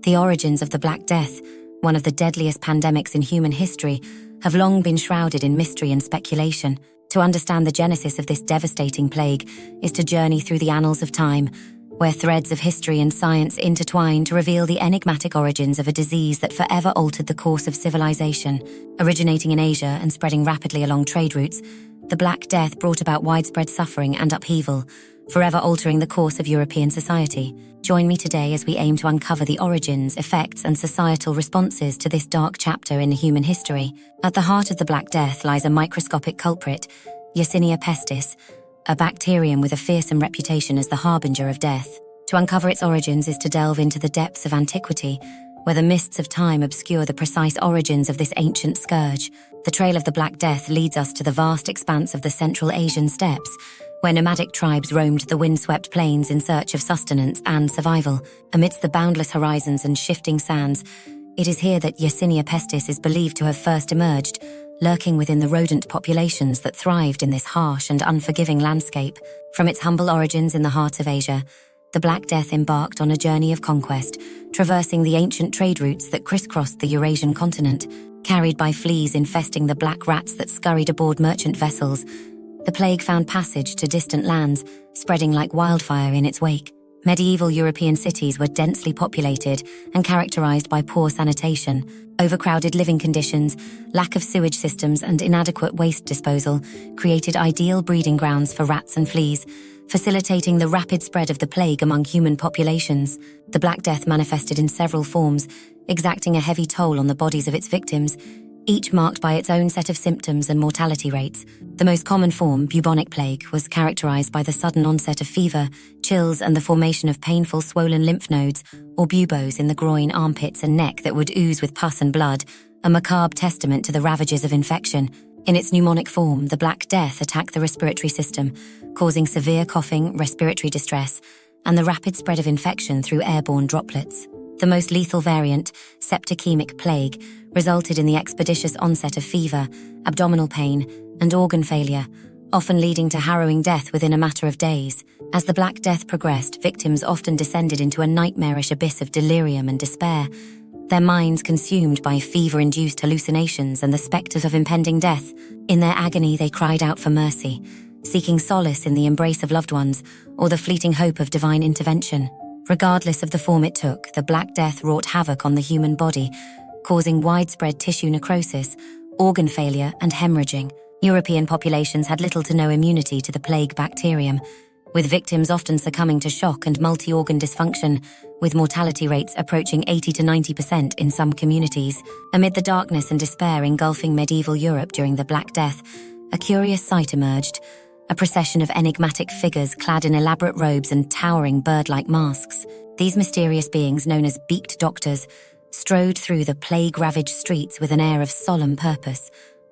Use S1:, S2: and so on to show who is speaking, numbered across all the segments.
S1: The origins of the Black Death, one of the deadliest pandemics in human history, have long been shrouded in mystery and speculation. To understand the genesis of this devastating plague is to journey through the annals of time, where threads of history and science intertwine to reveal the enigmatic origins of a disease that forever altered the course of civilization. Originating in Asia and spreading rapidly along trade routes, the Black Death brought about widespread suffering and upheaval, forever altering the course of European society. Join me today as we aim to uncover the origins, effects, and societal responses to this dark chapter in human history. At the heart of the Black Death lies a microscopic culprit, Yersinia pestis, a bacterium with a fearsome reputation as the harbinger of death. To uncover its origins is to delve into the depths of antiquity, where the mists of time obscure the precise origins of this ancient scourge. The trail of the Black Death leads us to the vast expanse of the Central Asian steppes, where nomadic tribes roamed the windswept plains in search of sustenance and survival. Amidst the boundless horizons and shifting sands, it is here that Yersinia pestis is believed to have first emerged, lurking within the rodent populations that thrived in this harsh and unforgiving landscape. From its humble origins in the heart of Asia, the Black Death embarked on a journey of conquest, traversing the ancient trade routes that crisscrossed the Eurasian continent. Carried by fleas infesting the black rats that scurried aboard merchant vessels, the plague found passage to distant lands, spreading like wildfire in its wake. Medieval European cities were densely populated and characterized by poor sanitation, overcrowded living conditions, lack of sewage systems, and inadequate waste disposal created ideal breeding grounds for rats and fleas, facilitating the rapid spread of the plague among human populations. The Black Death manifested in several forms, exacting a heavy toll on the bodies of its victims, each marked by its own set of symptoms and mortality rates. The most common form, bubonic plague, was characterized by the sudden onset of fever, chills, and the formation of painful swollen lymph nodes, or buboes, in the groin, armpits, and neck that would ooze with pus and blood, a macabre testament to the ravages of infection. In its pneumonic form, the Black Death attacked the respiratory system, causing severe coughing, respiratory distress, and the rapid spread of infection through airborne droplets. The most lethal variant, septicemic plague, resulted in the expeditious onset of fever, abdominal pain, and organ failure, often leading to harrowing death within a matter of days. As the Black Death progressed, victims often descended into a nightmarish abyss of delirium and despair, their minds consumed by fever-induced hallucinations and the spectres of impending death. In their agony, they cried out for mercy, seeking solace in the embrace of loved ones or the fleeting hope of divine intervention. Regardless of the form it took, the Black Death wrought havoc on the human body, causing widespread tissue necrosis, organ failure, and hemorrhaging. European populations had little to no immunity to the plague bacterium, with victims often succumbing to shock and multi-organ dysfunction, with mortality rates approaching 80 to 90% in some communities. Amid the darkness and despair engulfing medieval Europe during the Black Death, a curious sight emerged: a procession of enigmatic figures clad in elaborate robes and towering bird-like masks. These mysterious beings, known as beaked doctors, strode through the plague-ravaged streets with an air of solemn purpose,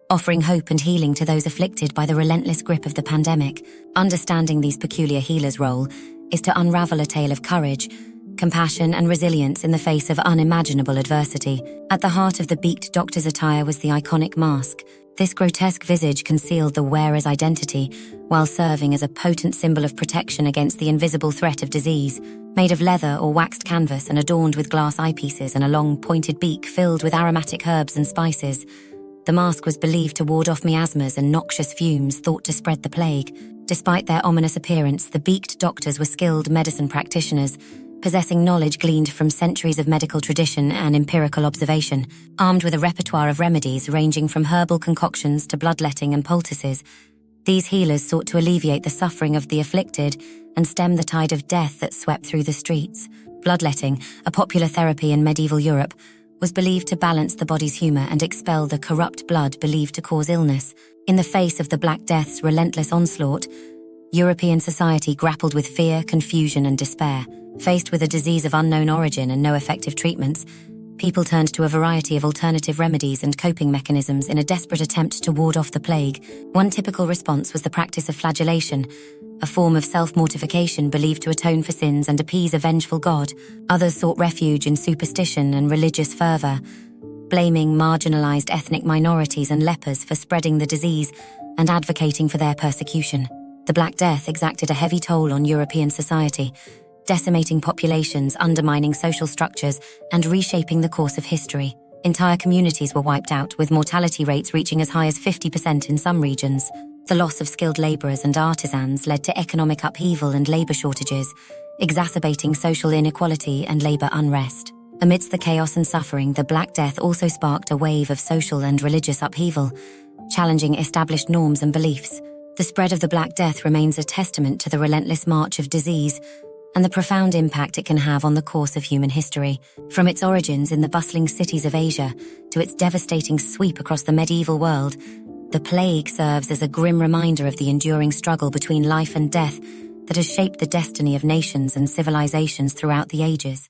S1: offering hope and healing to those afflicted by the relentless grip of the pandemic. Understanding these peculiar healers' role is to unravel a tale of courage, compassion, and resilience in the face of unimaginable adversity. At the heart of the beaked doctor's attire was the iconic mask. This grotesque visage concealed the wearer's identity, while serving as a potent symbol of protection against the invisible threat of disease. Made of leather or waxed canvas and adorned with glass eyepieces and a long, pointed beak filled with aromatic herbs and spices, the mask was believed to ward off miasmas and noxious fumes thought to spread the plague. Despite their ominous appearance, the beaked doctors were skilled medicine practitioners, possessing knowledge gleaned from centuries of medical tradition and empirical observation. Armed with a repertoire of remedies ranging from herbal concoctions to bloodletting and poultices, these healers sought to alleviate the suffering of the afflicted and stem the tide of death that swept through the streets. Bloodletting, a popular therapy in medieval Europe, was believed to balance the body's humor and expel the corrupt blood believed to cause illness. In the face of the Black Death's relentless onslaught, European society grappled with fear, confusion, and despair. Faced with a disease of unknown origin and no effective treatments, people turned to a variety of alternative remedies and coping mechanisms in a desperate attempt to ward off the plague. One typical response was the practice of flagellation, a form of self-mortification believed to atone for sins and appease a vengeful god. Others sought refuge in superstition and religious fervor, blaming marginalized ethnic minorities and lepers for spreading the disease and advocating for their persecution. The Black Death exacted a heavy toll on European society, decimating populations, undermining social structures, and reshaping the course of history. Entire communities were wiped out, with mortality rates reaching as high as 50% in some regions. The loss of skilled laborers and artisans led to economic upheaval and labor shortages, exacerbating social inequality and labor unrest. Amidst the chaos and suffering, the Black Death also sparked a wave of social and religious upheaval, challenging established norms and beliefs. The spread of the Black Death remains a testament to the relentless march of disease and the profound impact it can have on the course of human history. From its origins in the bustling cities of Asia to its devastating sweep across the medieval world, the plague serves as a grim reminder of the enduring struggle between life and death that has shaped the destiny of nations and civilizations throughout the ages.